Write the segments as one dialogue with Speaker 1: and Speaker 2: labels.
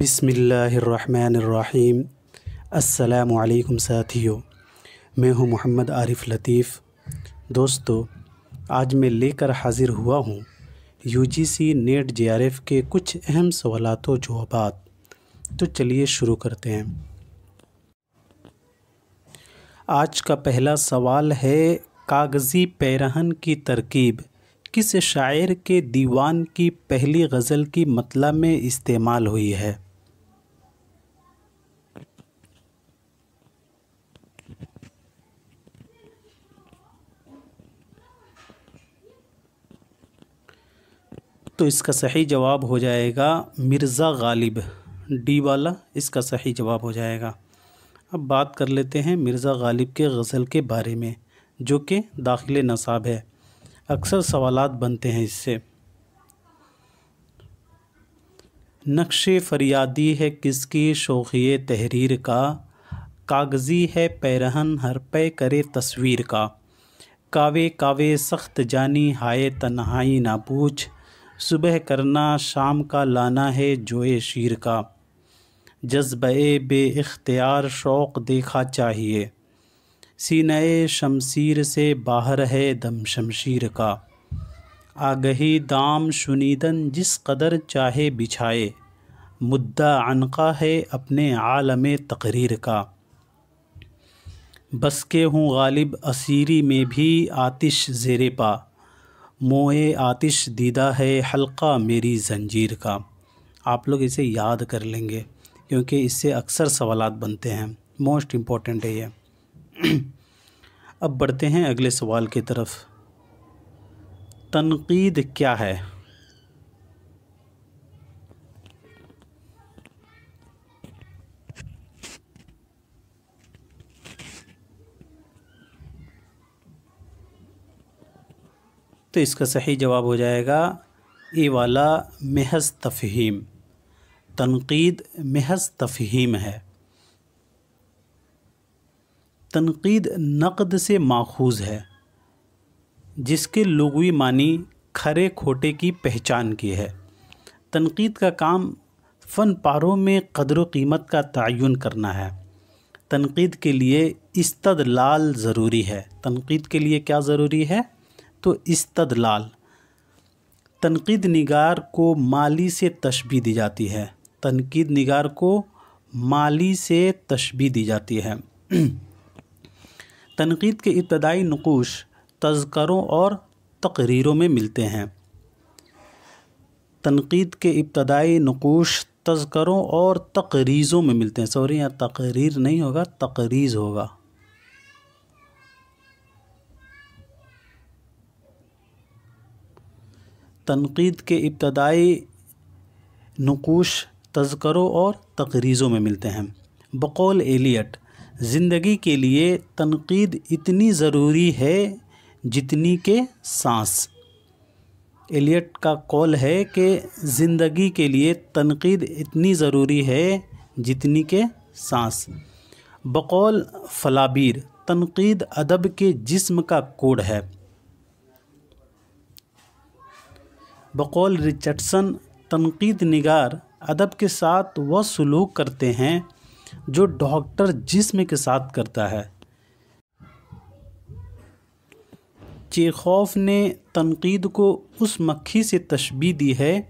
Speaker 1: بسم اللہ الرحمن الرحیم۔ السلام علیکم ساتھیو، میں ہوں محمد عارف لطیف۔ دوستو، آج میں لے کر حاضر ہوا ہوں UGC نیٹ JRF کے کچھ اہم سوالات و جوابات۔ تو چلیے شروع کرتے ہیں۔ آج کا پہلا سوال ہے، کاغذی پیرہن کی ترکیب کس شاعر کے دیوان کی پہلی غزل کی مطلع میں استعمال ہوئی ہے؟ تو اس کا صحیح جواب ہو جائے گا مرزا غالب، ڈی والا اس کا صحیح جواب ہو جائے گا۔ اب بات کر لیتے ہیں مرزا غالب کے غزل کے بارے میں، جو کہ داخل نصاب ہے، اکثر سوالات بنتے ہیں اس سے۔ نقش فریادی ہے کس کی شوخی تحریر کا، کاغذی ہے پیرہن ہر پے کرے تصویر کا، کاوے کاوے سخت جانی ہائے تنہائی نہ پوچھ، صبح کرنا شام کا لانا ہے جوئے شیر کا، جذبہ بے اختیار شوق دیکھا چاہیے، سینہ شمشیر سے باہر ہے دم شمشیر کا، آگہی دام شنیدن جس قدر چاہے بچھائے، مدعا عنقا ہے اپنے عالم تقریر کا، بس کے ہوں غالب اسیری میں بھی آتش زیر پا، موئے آتش دیدہ ہے حلقہ میری زنجیر کا۔ آپ لوگ اسے یاد کر لیں گے کیونکہ اس سے اکثر سوالات بنتے ہیں، موسٹ امپورٹنٹ ہے یہ۔ اب بڑھتے ہیں اگلے سوال کی طرف۔ تنقید کیا ہے؟ تو اس کا صحیح جواب ہو جائے گا اے والا، محض تفہیم۔ تنقید محض تفہیم ہے۔ تنقید نقد سے ماخوذ ہے، جس کے لغوی معنی کھرے کھوٹے کی پہچان کی ہے۔ تنقید کا کام فن پاروں میں قدر و قیمت کا تعین کرنا ہے۔ تنقید کے لیے استدلال ضروری ہے۔ تنقید کے لیے کیا ضروری ہے؟ تو استدلال۔ تنقید نگار کو مالی سے تشبیہ دی جاتی ہے۔ تنقید نگار کو مالی سے تشبیہ دی جاتی ہے۔ تنقید کے ابتدائی نقوش تذکروں اور تقریروں میں ملتے ہیں۔ تنقید کے ابتدائی نقوش تذکروں اور تقریزوں میں ملتے ہیں۔ یہاں تقریر نہیں ہوگا، تقریز ہوگا۔ تنقید کے ابتدائی نقوش تذکروں اور تقریزوں میں ملتے ہیں۔ بقول ایلیٹ، زندگی کے لیے تنقید اتنی ضروری ہے جتنی کہ سانس۔ ایلیٹ کا قول ہے کہ زندگی کے لیے تنقید اتنی ضروری ہے جتنی کہ سانس۔ بقول فلابیر، تنقید ادب کے جسم کا کوڈ ہے۔ بقول رچرڈسن، تنقید نگار ادب کے ساتھ وہ سلوک کرتے ہیں جو ڈاکٹر جسم کے ساتھ کرتا ہے۔ چیخوف نے تنقید کو اس مکھی سے تشبیہ دی ہے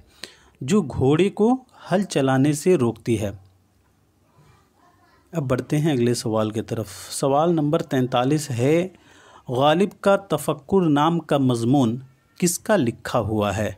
Speaker 1: جو گھوڑے کو ہل چلانے سے روکتی ہے۔ اب بڑھتے ہیں اگلے سوال کی طرف۔ سوال نمبر 43 ہے، غالب کا تفکر نام کا مضمون کس کا لکھا ہوا ہے؟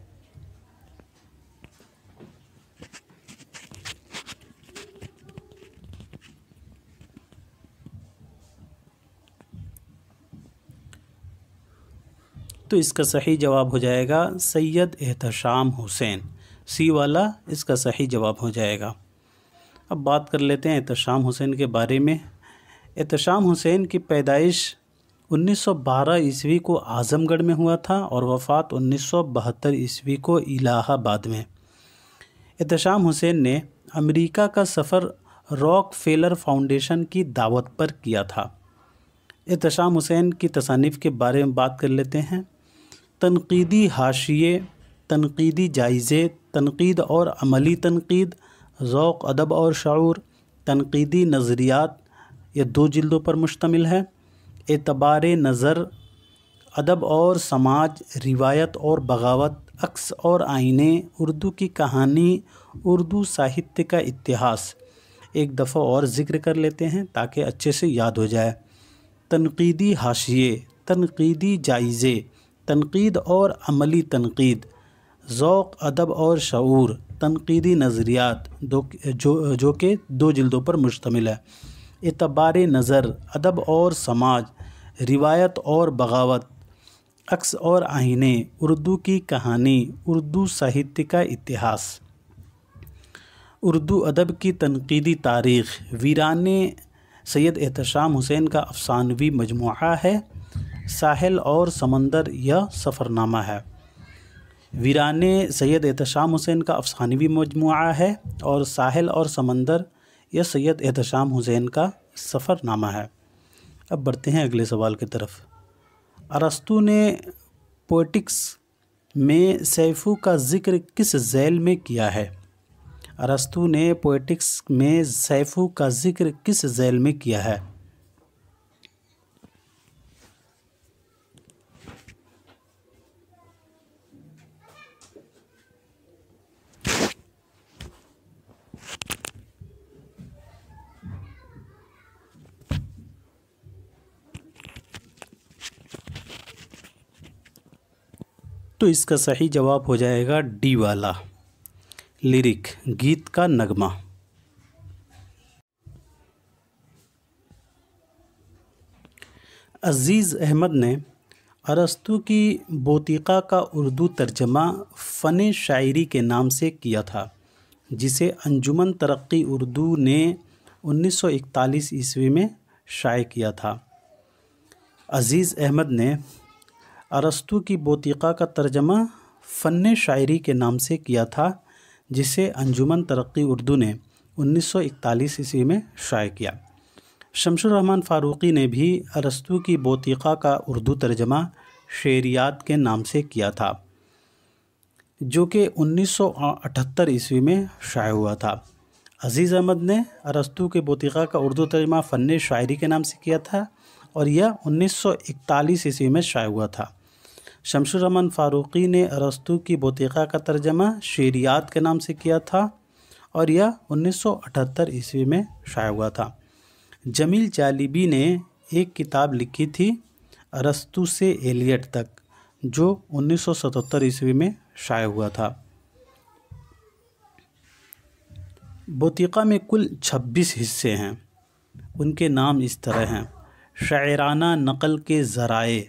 Speaker 1: تو اس کا صحیح جواب ہو جائے گا سید احتشام حسین، سی والا اس کا صحیح جواب ہو جائے گا۔ اب بات کر لیتے ہیں احتشام حسین کے بارے میں۔ احتشام حسین کی پیدائش 1912 عیسوی کو اعظم گڑھ میں ہوا تھا اور وفات 1972 عیسوی کو الہ آباد میں۔ احتشام حسین نے امریکہ کا سفر راک فیلر فاؤنڈیشن کی دعوت پر کیا تھا۔ احتشام حسین کی تصانیف کے بارے میں بات کر لیتے ہیں۔ تنقیدی حاشیے، تنقیدی جائزے، تنقید اور عملی تنقید، ذوق، ادب اور شعور، تنقیدی نظریات، یہ 2 جلدوں پر مشتمل ہے۔ اعتبار نظر، ادب اور سماج، روایت اور بغاوت، عکس اور آئینے، اردو کی کہانی، اردو ساہتیہ کا اتہاس۔ ایک دفعہ اور ذکر کر لیتے ہیں تاکہ اچھے سے یاد ہو جائے۔ تنقیدی حاشیے، تنقیدی جائزے، تنقید اور عملی تنقید، ذوق، ادب اور شعور، تنقیدی نظریات جو کہ 2 جلدوں پر مشتمل ہے۔ اعتبار نظر، ادب اور سماج، روایت اور بغاوت، عکس اور آئینے، اردو کی کہانی، اردو ساہتیہ کا اتہاس۔ اردو ادب کی تنقیدی تاریخ، ویران سید احتشام حسین کا افسانوی مجموعہ ہے۔ ساحل اور سمندر یہ سفرنامہ ہے۔ ویران سید احتشام حسین کا افسانوی مجموعہ ہے اور ساحل اور سمندر یہ سید احتشام حسین کا سفرنامہ ہے۔ اب بڑھتے ہیں اگلے سوال کی طرف۔ ارسطو نے پوئٹکس میں سیفو کا ذکر کس ذیل میں کیا ہے؟ ارسطو نے پوئٹکس میں سیفو کا ذکر کس ذیل میں کیا ہے؟ تو اس کا صحیح جواب ہو جائے گا ڈی والا، لیرک، گیت کا نغمہ۔ عزیز احمد نے ارسطو کی بوتیقہ کا اردو ترجمہ فن شاعری کے نام سے کیا تھا، جسے انجمن ترقی اردو نے 1941 عیسوی میں شائع کیا تھا۔ عزیز احمد نے ارسطو کی بوتیقہ کا ترجمہ فن شاعری کے نام سے کیا تھا، جسے انجمن ترقی اردو نے 1941 عیسوی میں شائع کیا۔ شمس الرحمن فاروقی نے بھی ارسطو کی بوتیقہ کا اردو ترجمہ شعریات کے نام سے کیا تھا، جو کہ 1978 عیسوی میں شائع ہوا تھا۔ عزیز احمد نے ارسطو کے بوتیقہ کا اردو ترجمہ فن شاعری کے نام سے کیا تھا اور یہ 1941 عیسوی میں شائع ہوا تھا۔ شمس الرحمن فاروقی نے ارسطو کی بوتیقہ کا ترجمہ شعریات کے نام سے کیا تھا اور یہ 1978 عیسوی میں شائع ہوا تھا۔ جمیل جالیبی نے ایک کتاب لکھی تھی ارسطو سے ایلیٹ تک، جو 1977 عیسوی میں شائع ہوا تھا۔ بوتیقہ میں کل 26 حصے ہیں۔ ان کے نام اس طرح ہیں: شاعرانہ نقل کے ذرائع،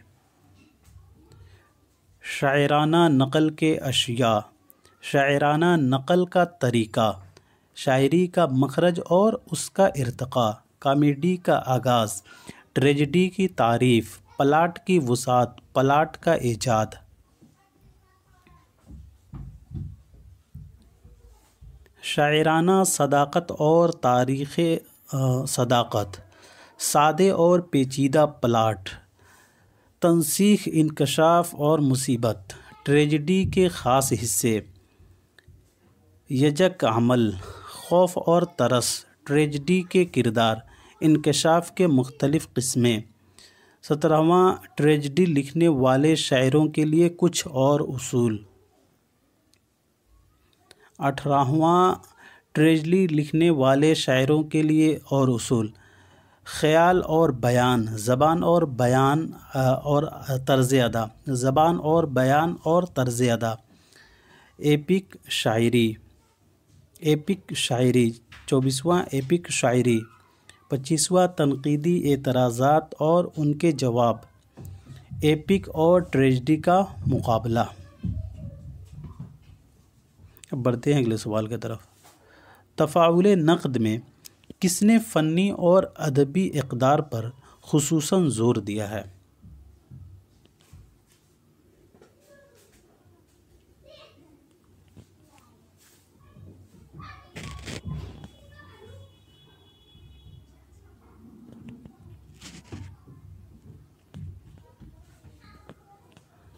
Speaker 1: شاعرانہ نقل کے اشیاء، شاعرانہ نقل کا طریقہ، شاعری کا مخرج اور اس کا ارتقاء، کامیڈی کا آغاز، ٹریجڈی کی تعریف، پلاٹ کی وسعت، پلاٹ کا ایجاد۔ شاعرانہ صداقت اور تاریخ صداقت، سادے اور پیچیدہ پلاٹ، تنسیخ، انکشاف اور مصیبت، ٹریجڈی کے خاص حصے، یجک عمل، خوف اور ترس، ٹریجڈی کے کردار، انکشاف کے مختلف قسمیں۔ 17واں ٹریجڈی لکھنے والے شاعروں کے لیے کچھ اور اصول۔ 18واں ٹریجڈی لکھنے والے شاعروں کے لیے اور اصول: خیال اور بیان، زبان اور بیان اور طرز ادا، زبان اور بیان اور طرز ادا۔ ایپک شاعری، ایپک شاعری، 24واں ایپک شاعری، 25واں تنقیدی اعتراضات اور ان کے جواب، ایپک اور ٹریجڈی کا مقابلہ۔ اب بڑھتے ہیں اگلے سوال کی طرف۔ تفاعل نقد میں کس نے فنی اور ادبی اقدار پر خصوصاً زور دیا ہے؟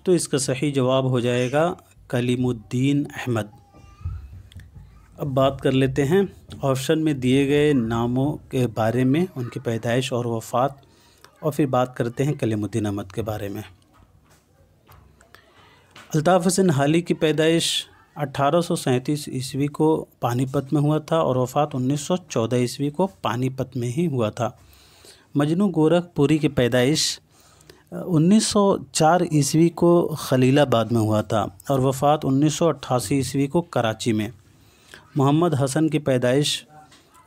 Speaker 1: تو اس کا صحیح جواب ہو جائے گا کلیم الدین احمد۔ اب اب بات کر لیتے ہیں آپشن میں دیے گئے ناموں کے بارے میں، ان کی پیدائش اور وفات، اور پھر بات کرتے ہیں کلیم الدین احمد کے بارے میں۔ الطاف حسین حالی کی پیدائش 1837 عیسوی کو پانی پت میں ہوا تھا اور وفات 1914 عیسوی کو پانی پت میں ہی ہوا تھا۔ مجنو گورکھ پوری کی پیدائش 1904 عیسوی کو خلیل آباد میں ہوا تھا اور وفات 1988 عیسوی کو کراچی میں۔ محمد حسن کی پیدائش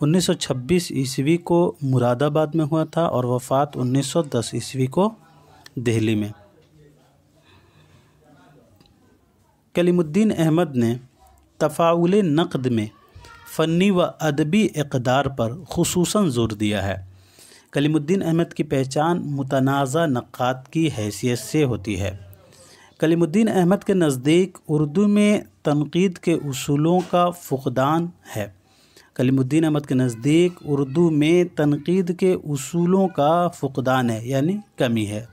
Speaker 1: 1926 عیسوی کو مراد آباد میں ہوا تھا اور وفات 1910 عیسوی کو دہلی میں۔ کلیم الدین احمد نے تفاعل نقد میں فنی و ادبی اقدار پر خصوصاً زور دیا ہے۔ کلیم الدین احمد کی پہچان متنازع نقاد کی حیثیت سے ہوتی ہے۔ کلیم الدین احمد کے نزدیک اردو میں تنقید کے اصولوں کا فقدان ہے۔ کلیم الدین احمد کے نزدیک اردو میں تنقید کے اصولوں کا فقدان ہے، یعنی کمی ہے۔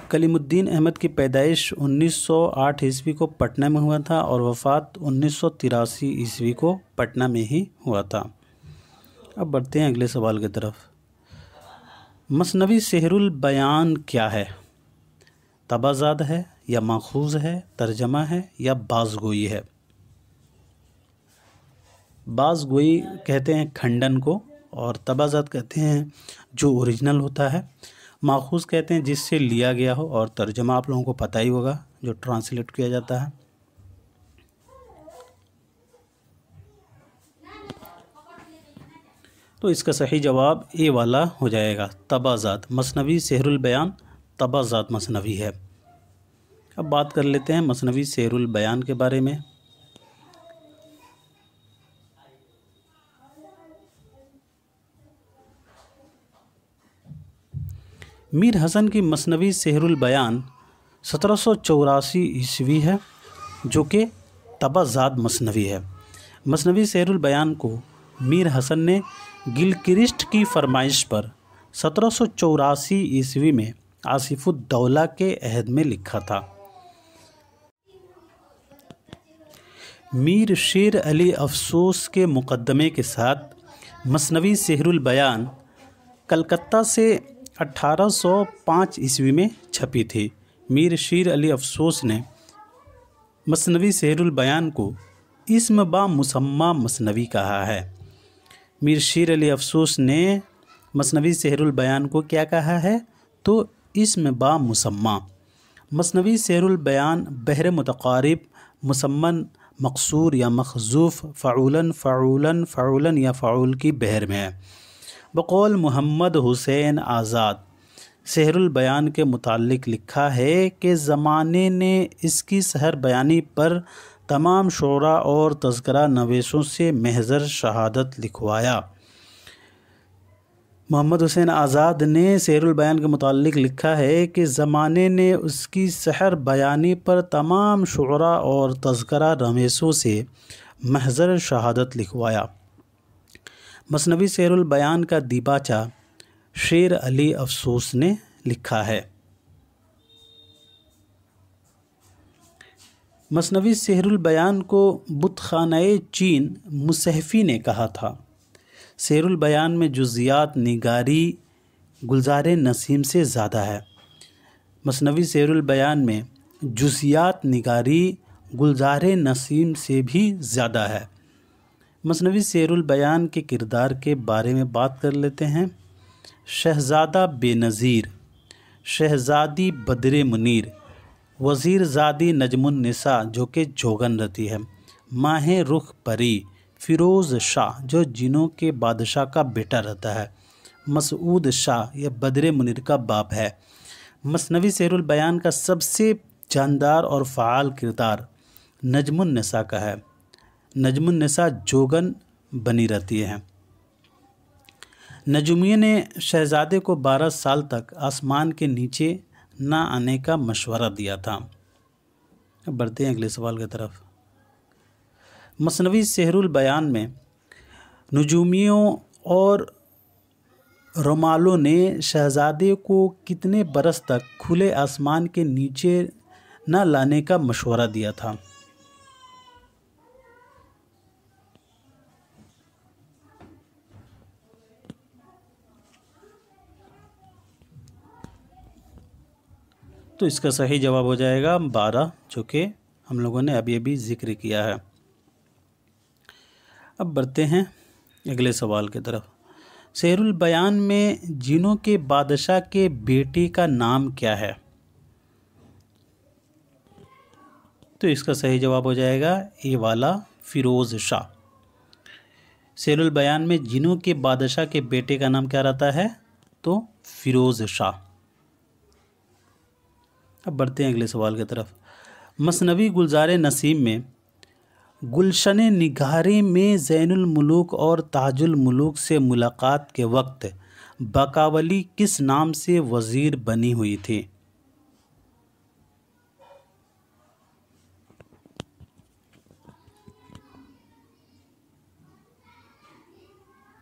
Speaker 1: کلیم الدین احمد کی پیدائش 1908 عیسوی کو پٹنہ میں ہوا تھا اور وفات 1983 عیسوی کو پٹنہ میں ہی ہوا تھا۔ اب بڑھتے ہیں اگلے سوال کی طرف۔ مثنوی سحر البیان کیا ہے؟ تبازاد ہے یا ماخوذ ہے، ترجمہ ہے یا بازگوئی ہے؟ بازگوئی کہتے ہیں کھنڈن کو، اور تبازاد کہتے ہیں جو اوریجنل ہوتا ہے، ماخوذ کہتے ہیں جس سے لیا گیا ہو، اور ترجمہ آپ لوگوں کو پتہ ہی ہوگا جو ٹرانسلیٹ کیا جاتا ہے۔ تو اس کا صحیح جواب اے والا ہو جائے گا، تبازاد۔ مثنوی سحر البیان تبازاد مثنوی ہے۔ اب بات کر لیتے ہیں مثنوی سحر البیان کے بارے میں۔ میر حسن کی مثنوی سحر البیان 1784 عیسوی ہے، جو کہ تبازاد مثنوی ہے۔ مثنوی سحر البیان کو میر حسن نے گلکرسٹ کی فرمائش پر 1784 عیسوی میں آصف الدولہ کے عہد میں لکھا تھا۔ میر شیر علی افسوس کے مقدمے کے ساتھ مثنوی سحر البیان کلکتہ سے 1805 عیسوی میں چھپی تھی۔ میر شیر علی افسوس نے مثنوی سحر البیان کو اسم با مسمى مثنوی کہا ہے۔ میر شیر علی افسوس نے مثنوی سحر البیان کو کیا کہا ہے؟ تو اسم با مسمى۔ مثنوی سحر البیان بحر متقارب، مسمن مقصور یا مخزوف، فعولاً فعولاً فعولاً یا فعول کی بحر میں ہے۔ بقول محمد حسین آزاد سحر البیان کے متعلق لکھا ہے کہ زمانے نے اس کی سحر بیانی پر تمام شعراء اور تذکرہ نویسوں سے محضر شہادت لکھوایا۔ محمد حسین آزاد نے سحر البیان کے متعلق لکھا ہے کہ زمانے نے اس کی سحر بیانی پر تمام شعراء اور تذکرہ نویسوں سے محضر شہادت لکھوایا۔ مثنوی سحر البیان کا دیباچہ شیر علی افسوس نے لکھا ہے۔ مثنوی سحر البیان کو بت خانہ چین مصحفی نے کہا تھا۔ سحر البیان میں جزیات نگاری گلزار نسیم سے زیادہ ہے۔ مثنوی سحر البیان میں جزیات نگاری گلزار نسیم سے بھی زیادہ ہے۔ مثنوی سحر البیان کے کردار کے بارے میں بات کر لیتے ہیں۔ شہزادہ بے نظیر، شہزادی بدر منیر، وزیر زادی نجم النساء جو کہ جوگن رہتی ہے، ماہ رخ پری، فیروز شاہ جو جنوں کے بادشاہ کا بیٹا رہتا ہے، مسعود شاہ یہ بدر منیر کا باپ ہے۔ مثنوی سحر البیان کا سب سے جاندار اور فعال کردار نجم النساء کا ہے۔ نجم النساء جوگن بنی رہتی ہے۔ نجومیہ نے شہزادے کو 12 سال تک آسمان کے نیچے نہ آنے کا مشورہ دیا تھا۔ اب بڑھتے ہیں اگلے سوال کی طرف۔ مثنوی سحر البیان میں نجومیوں اور رمالوں نے شہزادے کو کتنے برس تک کھلے آسمان کے نیچے نہ لانے کا مشورہ دیا تھا۔ تو اس کا صحیح جواب ہو جائے گا 12، جو کہ ہم لوگوں نے ابھی ذکر کیا ہے۔ اب بڑھتے ہیں اگلے سوال کی طرف۔ سحر البیان میں جنوں کے بادشاہ کے بیٹے کا نام کیا ہے؟ تو اس کا صحیح جواب ہو جائے گا اے والا، فیروز شاہ۔ سحر البیان میں جنوں کے بادشاہ کے بیٹے کا نام کیا رہتا ہے؟ تو فیروز شاہ۔ اب بڑھتے ہیں اگلے سوال کی طرف۔ مثنوی گلزار نسیم میں گلشن نگاری میں زین الملوک اور تاج الملوک سے ملاقات کے وقت باقاولی کس نام سے وزیر بنی ہوئی تھی؟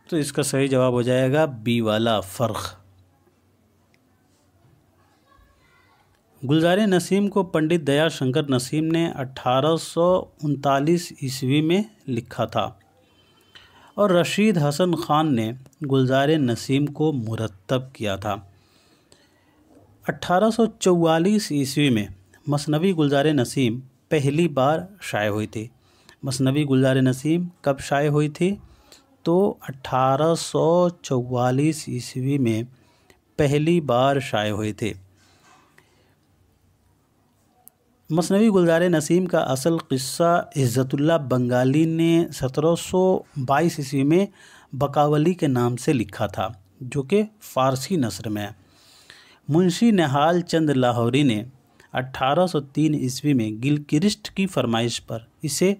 Speaker 1: تو اس کا صحیح جواب ہو جائے گا بی والا، فرخ۔ گلزار نسیم کو پنڈت دیا شنکر نسیم نے 1839 عیسوی میں لکھا تھا اور رشید حسن خان نے گلزار نسیم کو مرتب کیا تھا۔ 1844 عیسوی میں مثنوی گلزار نسیم پہلی بار شائع ہوئی تھی۔ مثنوی گلزار نسیم کب شائع ہوئی تھی؟ تو 1844 عیسوی میں پہلی بار شائع ہوئی تھی۔ مثنوی گلزار نسیم کا اصل قصہ عزت اللہ بنگالی نے 1722 عیسوی میں باقاولی کے نام سے لکھا تھا، جو کہ فارسی نثر میں ہے۔ منشی نہال چند لاہوری نے 1803 عیسوی میں گلکرسٹ کی فرمائش پر اسے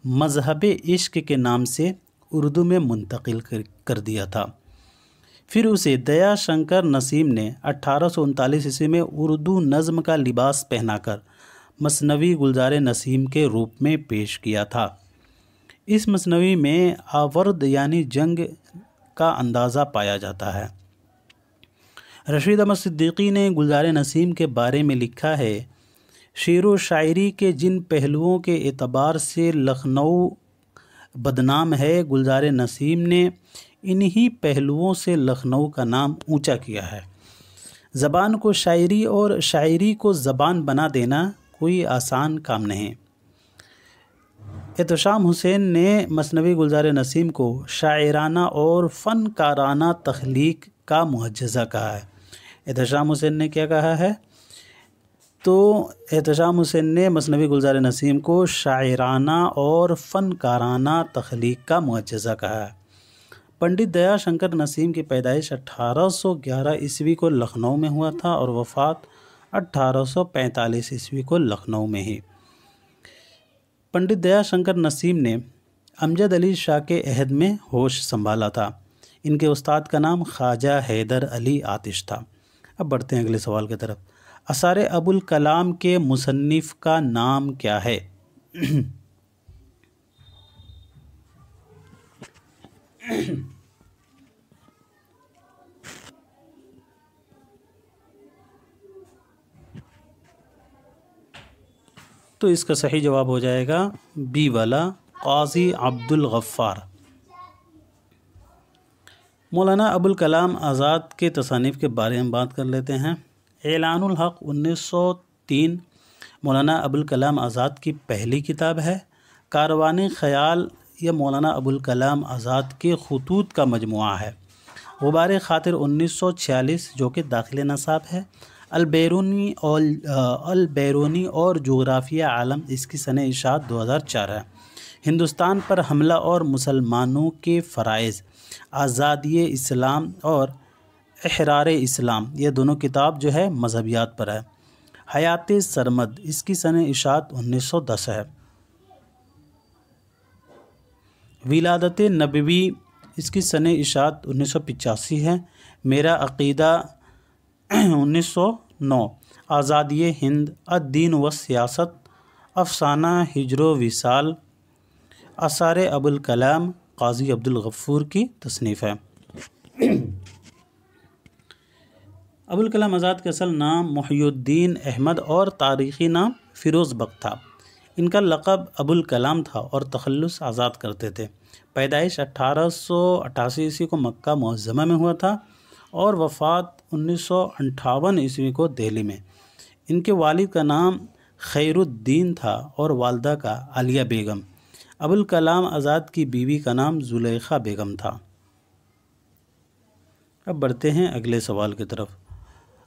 Speaker 1: مذہب عشق کے نام سے اردو میں منتقل کر دیا تھا۔ پھر اسے دیا شنکر نسیم نے 1839 عیسوی میں اردو نظم کا لباس پہنا کر مثنوی گلزار نسیم کے روپ میں پیش کیا تھا۔ اس مثنوی میں آورد یعنی جنگ کا اندازہ پایا جاتا ہے۔ رشید احمد صدیقی نے گلزار نسیم کے بارے میں لکھا ہے، شعر و شاعری کے جن پہلوؤں کے اعتبار سے لکھنؤ بدنام ہے، گلزار نسیم نے انہی پہلوؤں سے لکھنؤ کا نام اونچا کیا ہے۔ زبان کو شاعری اور شاعری کو زبان بنا دینا کوئی آسان کام نہیں۔ احتشام حسین نے مثنوی گلزار نسیم کو شاعرانہ اور فنکارانہ تخلیق کا معجزہ کہا ہے۔ احتشام حسین نے کیا کہا ہے؟ تو احتشام حسین نے مثنوی گلزار نسیم کو شاعرانہ اور فنکارانہ تخلیق کا معجزہ کہا ہے۔ پنڈت دیا شنکر نسیم کی پیدائش 1811 عیسوی کو لکھنؤ میں ہوا تھا اور وفات 1845 عیسوی کو لکھنؤ میں ہی۔ پنڈت دیا شنکر نسیم نے امجد علی شاہ کے عہد میں ہوش سنبھالا تھا۔ ان کے استاد کا نام خواجہ حیدر علی آتش تھا۔ اب بڑھتے ہیں اگلے سوال کی طرف۔ آثار ابوالکلام کے مصنف کا نام کیا ہے؟ تو اس کا صحیح جواب ہو جائے گا بی والا، قاضی عبد الغفار۔ مولانا ابوالکلام آزاد کے تصانیف کے بارے میں بات کر لیتے ہیں۔ اعلان الحق 1903 مولانا ابوالکلام آزاد کی پہلی کتاب ہے۔ کاروان خیال یہ مولانا ابوالکلام آزاد کے خطوط کا مجموعہ ہے۔ غبار خاطر 1946 جو کہ داخل نصاب ہے۔ البیرونی اور جغرافیہ عالم اس کی سنہ اشاعت 2004 ہے۔ ہندوستان پر حملہ اور مسلمانوں کے فرائض، آزادی اسلام اور احرار اسلام، یہ دونوں کتاب جو ہے مذہبیات پر ہے۔ حیات سرمد اس کی سنہ اشاعت 1910 ہے۔ ولادت نبوی اس کی سنہ اشاعت 1985 ہے۔ میرا عقیدہ 1909۔ آزادی ہند، الدین و سیاست، افسانہ ہجر و وصال، آثار ابوالکلام قاضی عبد الغفور کی تصنیف ہے۔ ابوالکلام آزاد کا اصل نام محی الدین احمد اور تاریخی نام فیروز بخت تھا۔ ان کا لقب ابوالکلام تھا اور تخلص آزاد کرتے تھے۔ پیدائش 1888 عیسوی کو مکہ معظمہ میں ہوا تھا اور وفات 1958 عیسوی کو دہلی میں۔ ان کے والد کا نام خیر الدین تھا اور والدہ کا عالیہ بیگم۔ ابوالکلام آزاد کی بیوی کا نام زلیخا بیگم تھا۔ اب بڑھتے ہیں اگلے سوال کی طرف۔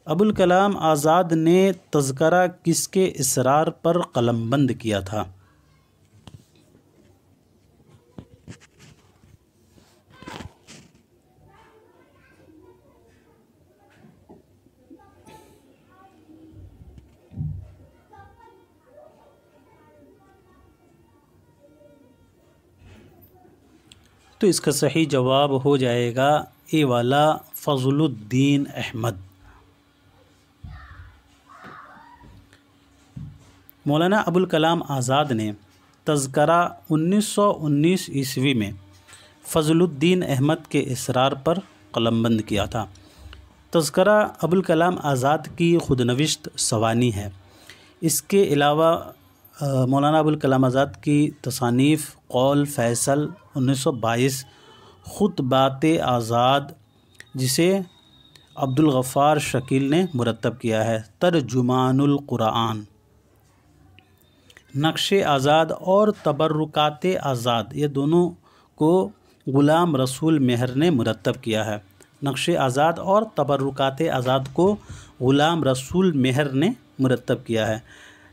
Speaker 1: ابوالکلام آزاد نے تذکرہ کس کے اصرار پر قلم بند کیا تھا؟ تو اس کا صحیح جواب ہو جائے گا اے والا، فضل الدین احمد۔ مولانا ابوالکلام آزاد نے تذکرہ 1919 عیسوی میں فضل الدین احمد کے اصرار پر قلم بند کیا تھا۔ تذکرہ ابوالکلام آزاد کی خودنوشت سوانح ہے۔ اس کے علاوہ مولانا ابوالکلام آزاد کی تصانیف قول فیصل 1922، خطبات آزاد جسے عبدالغفار شکیل نے مرتب کیا ہے، ترجمان القرآن، نقش آزاد اور تبرکات آزاد، یہ دونوں کو غلام رسول مہر نے مرتب کیا ہے۔ نقش آزاد اور تبرکات آزاد کو غلام رسول مہر نے مرتب کیا ہے۔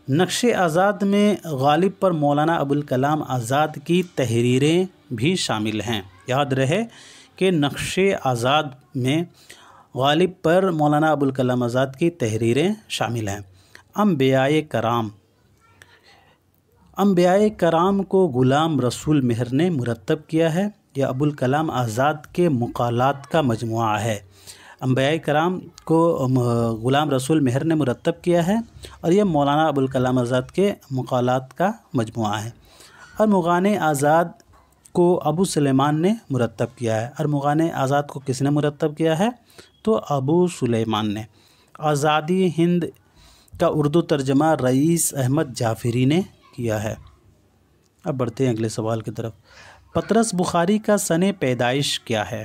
Speaker 1: نقش آزاد میں غالب پر مولانا ابوالکلام آزاد کی تحریریں بھی شامل ہیں۔ یاد رہے کہ نقش آزاد میں غالب پر مولانا ابوالکلام آزاد کی تحریریں شامل ہیں۔ انبیاء کرام کو غلام رسول مہر نے مرتب کیا ہے۔ یہ ابوالکلام آزاد کے مقالات کا مجموعہ ہے۔ انبیاء کرام کو غلام رسول مہر نے مرتب کیا ہے اور یہ مولانا ابوالکلام آزاد کے مقالات کا مجموعہ ہے۔ ارمغان آزاد کو ابو سلیمان نے مرتب کیا ہے۔ ارمغان آزاد کو کس نے مرتب کیا ہے؟ تو ابو سلیمان نے۔ آزادی ہند کا اردو ترجمہ رئیس احمد جعفری نے کیا ہے۔ اب بڑھتے ہیں اگلے سوال کی طرف۔ پطرس بخاری کا سن پیدائش کیا ہے؟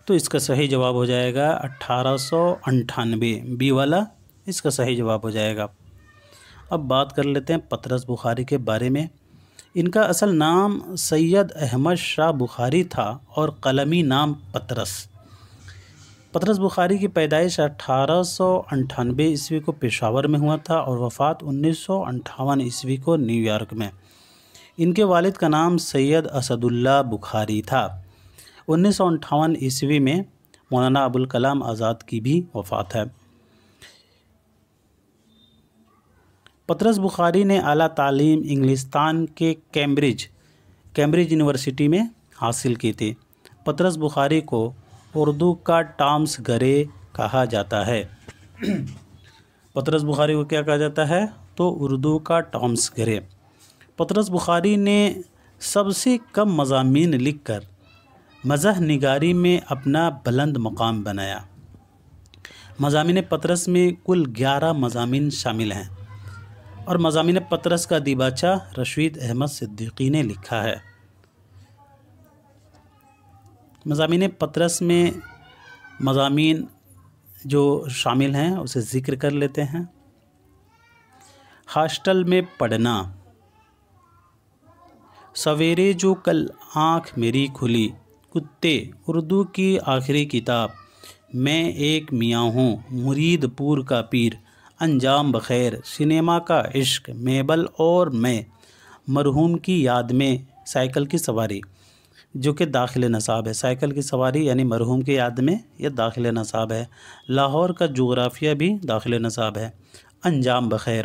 Speaker 1: تو اس کا صحیح جواب ہو جائے گا 1898، بی والا اس کا صحیح جواب ہو جائے گا۔ اب بات کر لیتے ہیں پطرس بخاری کے بارے میں۔ ان کا اصل نام سید احمد شاہ بخاری تھا اور قلمی نام پطرس۔ پطرس بخاری کی پیدائش 1898 عیسوی کو پشاور میں ہوا تھا اور وفات 1958 عیسوی کو نیو یارک میں۔ ان کے والد کا نام سید اسد اللہ بخاری تھا۔ 1958 عیسوی میں مولانا ابوالکلام آزاد کی بھی وفات ہے۔ پطرس بخاری نے اعلیٰ تعلیم انگلستان کے کیمبرج یونیورسٹی میں حاصل کی تھی۔ پطرس بخاری کو اردو کا ٹامس گرے کہا جاتا ہے۔ پطرس بخاری کو کیا کہا جاتا ہے؟ تو اردو کا ٹامس گرے۔ پطرس بخاری نے سب سے کم مضامین لکھ کر مزاح نگاری میں اپنا بلند مقام بنایا۔ مضامین پطرس میں کل 11 مضامین شامل ہیں اور مضامین پطرس کا دیباچہ رشید احمد صدیقی نے لکھا ہے۔ مضامین پطرس میں مضامین جو شامل ہیں اسے ذکر کر لیتے ہیں۔ ہاسٹل میں پڑھنا، سویرے جو کل آنکھ میری کھلی، کتے، اردو کی آخری کتاب، میں ایک میاں ہوں، مرید پور کا پیر، انجام بخیر، سنیما کا عشق، میبل اور میں، مرحوم کی یاد میں، سائیکل کی سواری، جو کہ داخل نصاب ہے۔ سائیکل کی سواری یعنی مرحوم کی یاد میں، یہ داخل نصاب ہے۔ لاہور کا جغرافیہ بھی داخل نصاب ہے۔ انجام بخیر،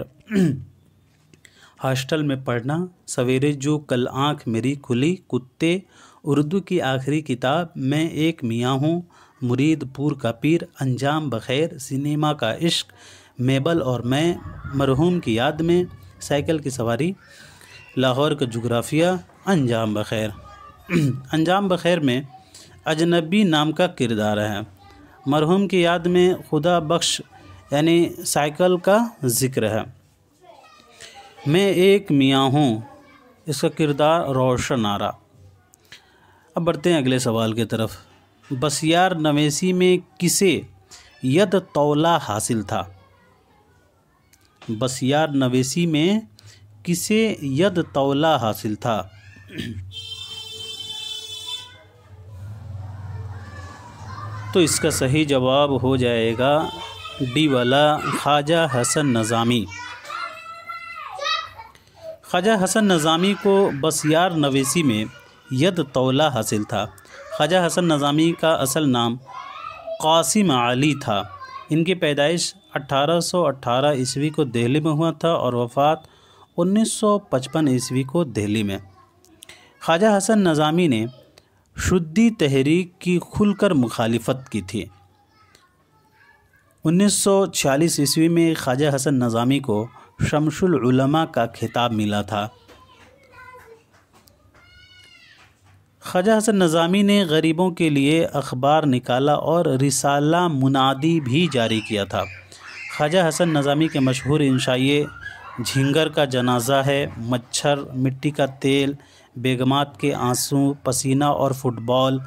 Speaker 1: ہاسٹل میں پڑھنا، سویرے جو کل آنکھ میری کھلی، کتے، اردو کی آخری کتاب، میں ایک میاں ہوں، مرید پور کا پیر، انجام بخیر، سنیما کا عشق، میبل اور میں، مرحوم کی یاد میں، سائیکل کی سواری، لاہور کا جغرافیہ، انجام بخیر۔ انجام بخیر میں اجنبی نام کا کردار ہے۔ مرحوم کی یاد میں خدا بخش یعنی سائیکل کا ذکر ہے۔ میں ایک میاں ہوں، اس کا کردار روشن آرا۔ اب بڑھتے ہیں اگلے سوال کی طرف۔ بسیار نویسی میں کسے ید طولہ حاصل تھا؟ بسیار نویسی میں کسے ید طولہ حاصل تھا؟ تو اس کا صحیح جواب ہو جائے گا ڈی والا، خواجہ حسن نظامی۔ خواجہ حسن نظامی کو بسیار نویسی میں ید طولہ حاصل تھا۔ خواجہ حسن نظامی کا اصل نام قاسم علی تھا۔ ان کی پیدائش 1818 عیسوی کو دہلی میں ہوا تھا اور وفات 1955 عیسوی کو دہلی میں۔ خواجہ حسن نظامی نے شدی تحریک کی کھل کر مخالفت کی تھی۔ 1946 عیسوی میں خواجہ حسن نظامی کو شمس العلماء کا خطاب ملا تھا۔ خواجہ حسن نظامی نے غریبوں کے لیے اخبار نکالا اور رسالہ منادی بھی جاری کیا تھا۔ خواجہ حسن نظامی کے مشہور انشائیے جھینگر کا جنازہ ہے، مچھر، مٹی کا تیل، بیگمات کے آنسو، پسینہ اور فٹ بال،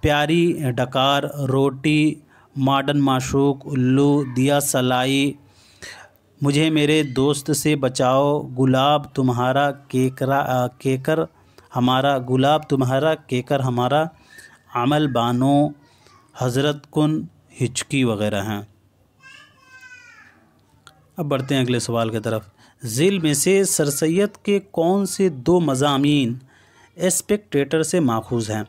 Speaker 1: پیاری ڈکار، روٹی، ماڈرن معشوق، الو، دیا سلائی، مجھے میرے دوست سے بچاؤ، گلاب تمہارا کیکر ہمارا، گلاب تمہارا کیکر ہمارا، عمل بانو، حضرت کن، ہچکی وغیرہ ہیں۔ اب بڑھتے ہیں اگلے سوال کی طرف۔ ذیل میں سے سر سید کے کون سے دو مضامین اسپیکٹیٹر سے ماخوذ ہیں؟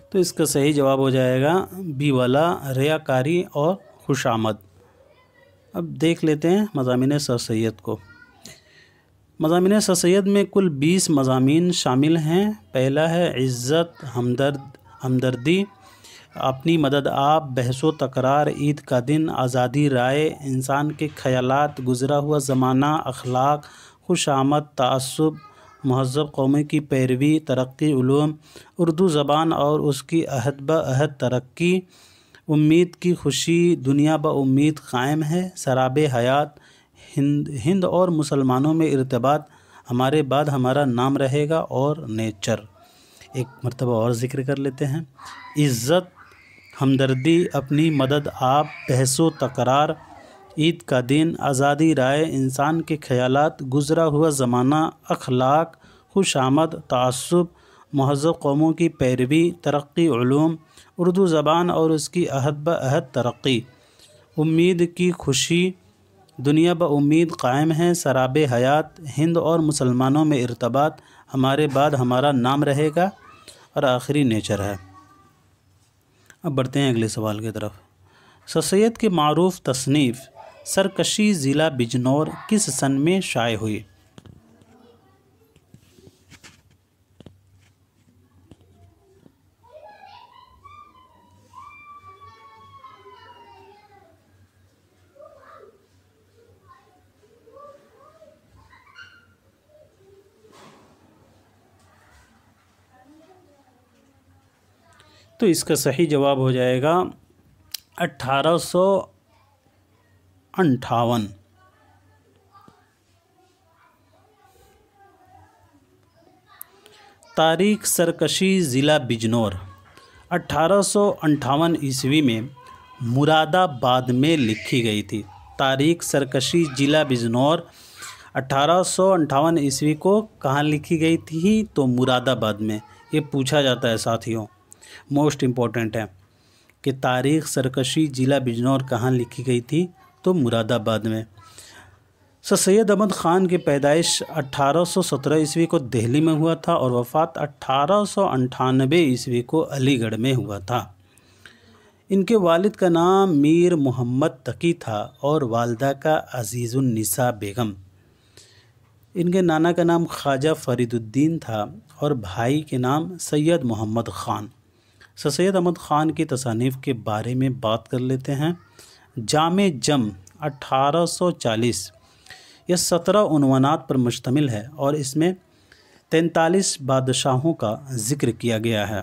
Speaker 1: تو اس کا صحیح جواب ہو جائے گا بی والا، ریاکاری اور خوشامد۔ اب دیکھ لیتے ہیں مضامین سر سید کو۔ مضامین سر سید میں کل 20 مضامین شامل ہیں۔ پہلا ہے عزت، ہمدردی، اپنی مدد آپ، بحث و تکرار، عید کا دن، آزادی رائے، انسان کے خیالات، گزرا ہوا زمانہ، اخلاق، خوشامد، تعصب، مہذب قوموں کی پیروی، ترقی، علوم، اردو زبان اور اس کی عہد بہ عہد ترقی، امید کی خوشی، دنیا با امید قائم ہے، سراب حیات، ہند اور مسلمانوں میں ارتباط، ہمارے بعد ہمارا نام رہے گا، اور نیچر۔ ایک مرتبہ اور ذکر کر لیتے ہیں۔ عزت، ہمدردی، اپنی مدد آپ، بحث و تکرار، عید کا دن، آزادی رائے، انسان کے خیالات، گزرا ہوا زمانہ، اخلاق، خوش آمد، تعصب، مہذب قوموں کی پیروی، ترقی، علوم، اردو زبان اور اس کی عہد بہ عہد ترقی، امید کی خوشی، دنیا با امید قائم ہے، سراب حیات، ہند اور مسلمانوں میں ارتباط، ہمارے بعد ہمارا نام رہے گا، اور آخری نیچر ہے۔ اب بڑھتے ہیں اگلے سوال کی طرف۔ سر سید کی معروف تصنیف سرکشی ضلع بجنور کس سن میں شائع ہوئی؟ تو اس کا صحیح جواب ہو جائے گا 1858۔ تاریخ سرکشی ضلع بجنور 1858 عیسوی میں مراد آباد میں لکھی گئی تھی۔ تاریخ سرکشی ضلع بجنور 1858 عیسوی کو کہاں لکھی گئی تھی؟ تو مراد آباد میں۔ یہ پوچھا جاتا ہے ساتھیوں، موسٹ امپورٹنٹ ہے کہ تاریخ سرکشی ضلع بجنور کہاں لکھی گئی تھی؟ تو مراد آباد میں۔ سر سید احمد خان کی پیدائش 1817 عیسوی کو دہلی میں ہوا تھا اور وفات 1898 عیسوی کو علی گڑھ میں ہوا تھا۔ ان کے والد کا نام میر محمد تقی تھا اور والدہ کا عزیز النساء بیگم۔ ان کے نانا کا نام خواجہ فرید الدین تھا اور بھائی کے نام سید محمد خان۔ سر سید احمد خان کی تصانیف کے بارے میں بات کر لیتے ہیں۔ جامع جم 1840 یہ 17 عنوانات پر مشتمل ہے اور اس میں 43 بادشاہوں کا ذکر کیا گیا ہے۔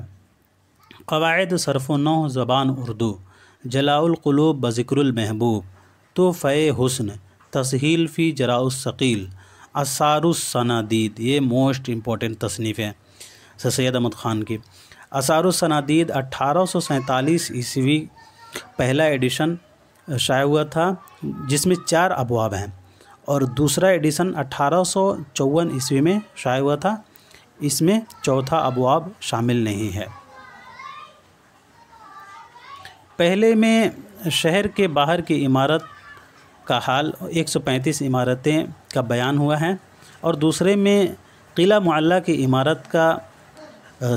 Speaker 1: قواعد صرف و نحو زبان اردو، جلاء القلوب بذکر المحبوب، تحفۂ حسن، تسہیل فی جراء الثقیل، آثار الصنادید، یہ موسٹ امپورٹنٹ تصنیف ہے سر سید احمد خان کی۔ آثار الصنادید 1847 عیسوی پہلا ایڈیشن شائع ہوا تھا جس میں 4 ابواب ہیں، اور دوسرا ایڈیشن 1854 عیسوی میں شائع ہوا تھا، اس میں چوتھا ابواب شامل نہیں ہے۔ پہلے میں شہر کے باہر کی عمارت کا حال 135 عمارتیں کا بیان ہوا ہے، اور دوسرے میں قلعہ معلیٰ کی عمارت کا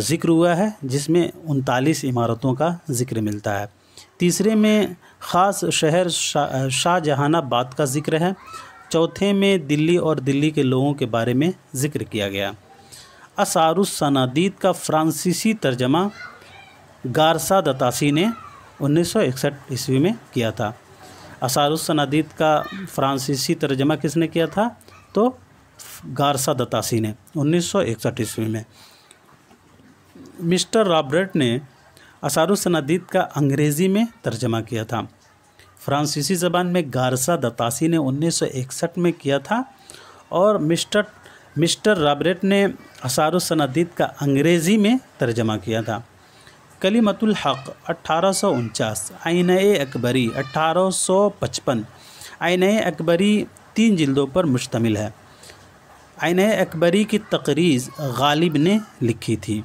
Speaker 1: ذکر ہوا ہے جس میں 39 عمارتوں کا ذکر ملتا ہے۔ تیسرے میں خاص شہر شاہ جہان آباد کا ذکر ہے۔ چوتھے میں دلی اور دلی کے لوگوں کے بارے میں ذکر کیا گیا۔ آثار الصنادید کا فرانسیسی ترجمہ گارسا دتاسی نے 1961 عیسوی میں کیا تھا۔ آثار الصنادید کا فرانسیسی ترجمہ کس نے کیا تھا؟ تو گارسا دتاسی نے 1961 عیسوی میں۔ مسٹر رابرٹ نے آثار الصنادید کا انگریزی میں ترجمہ کیا تھا۔ فرانسیسی زبان میں گارسا دتاسی نے 1961 میں کیا تھا، اور مسٹر رابرٹ نے آثار الصنادید کا انگریزی میں ترجمہ کیا تھا۔ کلمۃ الحق 1849، آئینہ اکبری 1855۔ آئینہ اکبری 3 جلدوں پر مشتمل ہے۔ آئینہ اکبری کی تقریض غالب نے لکھی تھی۔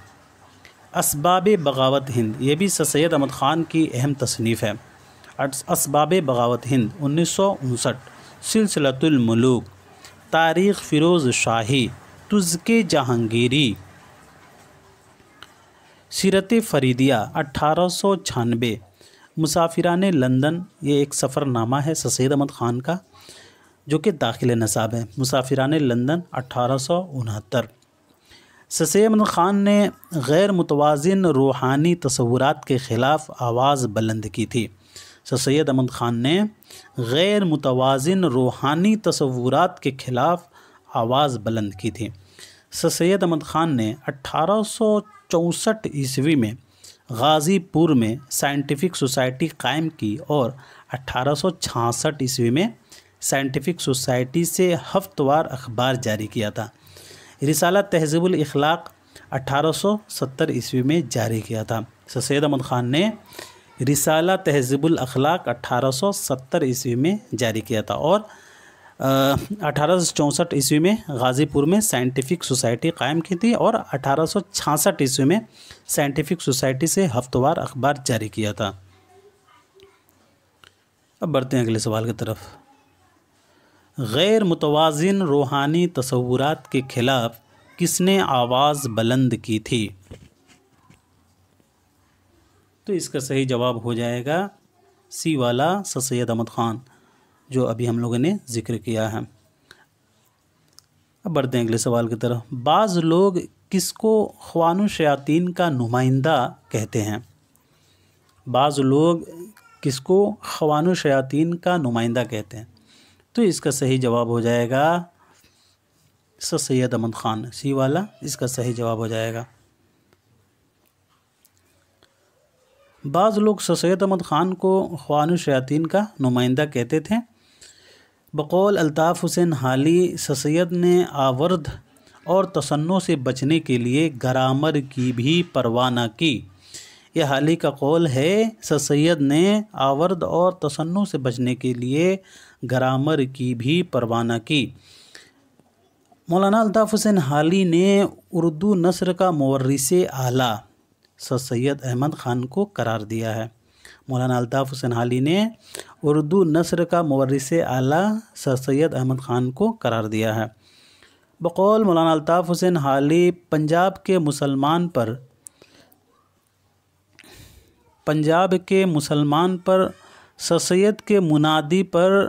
Speaker 1: اسباب بغاوت ہند، یہ بھی سر سید احمد خان کی اہم تصنیف ہے۔ اسباب بغاوت ہند 1959۔ سلسلۃ الملوک، تاریخ فیروز شاہی، تزکِ جہانگیری، سیرت فریدیہ 1896۔ مسافران لندن، یہ ایک سفر نامہ ہے سر سید احمد خان کا جو کہ داخل نصاب ہے۔ مسافران لندن 1869۔ سر سید احمد خان نے غیر متوازن روحانی تصورات کے خلاف آواز بلند کی تھی۔ سر سید احمد خان نے غیر متوازن روحانی تصورات کے خلاف آواز بلند کی تھی۔ سر سید احمد خان نے 1864 عیسوی میں غازی پور میں سائنٹیفک سوسائٹی قائم کی اور 1866 عیسوی میں سائنٹیفک سوسائٹی سے ہفتہ وار اخبار جاری کیا تھا۔ رسالہ تہذیب الاخلاق 1870 عیسوی میں جاری کیا تھا۔ سر سید احمد خان نے رسالہ تہذیب الاخلاق 1870 عیسوی میں جاری کیا تھا، اور 1864 عیسوی میں غازی پور میں سائنٹیفک سوسائٹی قائم کی تھی، اور 1866 عیسوی میں سائنٹیفک سوسائٹی سے ہفتہ وار اخبار جاری کیا تھا۔ اب بڑھتے ہیں اگلے سوال کی طرف۔ غیر متوازن روحانی تصورات کے خلاف کس نے آواز بلند کی تھی؟ تو اس کا صحیح جواب ہو جائے گا سی والا، سر سید احمد خان، جو ابھی ہم لوگوں نے ذکر کیا ہے۔ اب بڑھتے ہیں اگلے سوال کی طرف۔ بعض لوگ کس کو خوان الشیاطین کا نمائندہ کہتے ہیں؟ بعض لوگ کس کو خوان الشیاطین کا نمائندہ کہتے ہیں؟ تو اس کا صحیح جواب ہو جائے گا سر سید احمد خان، سی والا اس کا صحیح جواب ہو جائے گا۔ بعض لوگ سر سید احمد خان کو خوان الشیاطین کا نمائندہ کہتے تھے۔ بقول الطاف حسین حالی، سر سید نے آورد اور تصنع سے بچنے کے لیے گرامر کی بھی پرواہ نہ کی۔ یہ حالی کا قول ہے، سر سید نے آورد اور تصنع سے بچنے کے لیے گرامر کی بھی پرواہ نہ کی۔ مولانا الطاف حسین حالی نے اردو نثر کا مورث اعلیٰ سر سید احمد خان کو قرار دیا ہے۔ مولانا الطاف حسین حالی نے اردو نثر کا مورث اعلیٰ سر سید احمد خان کو قرار دیا ہے۔ بقول مولانا الطاف حسین حالی، پنجاب کے مسلمان پر سر سید کے منادی پر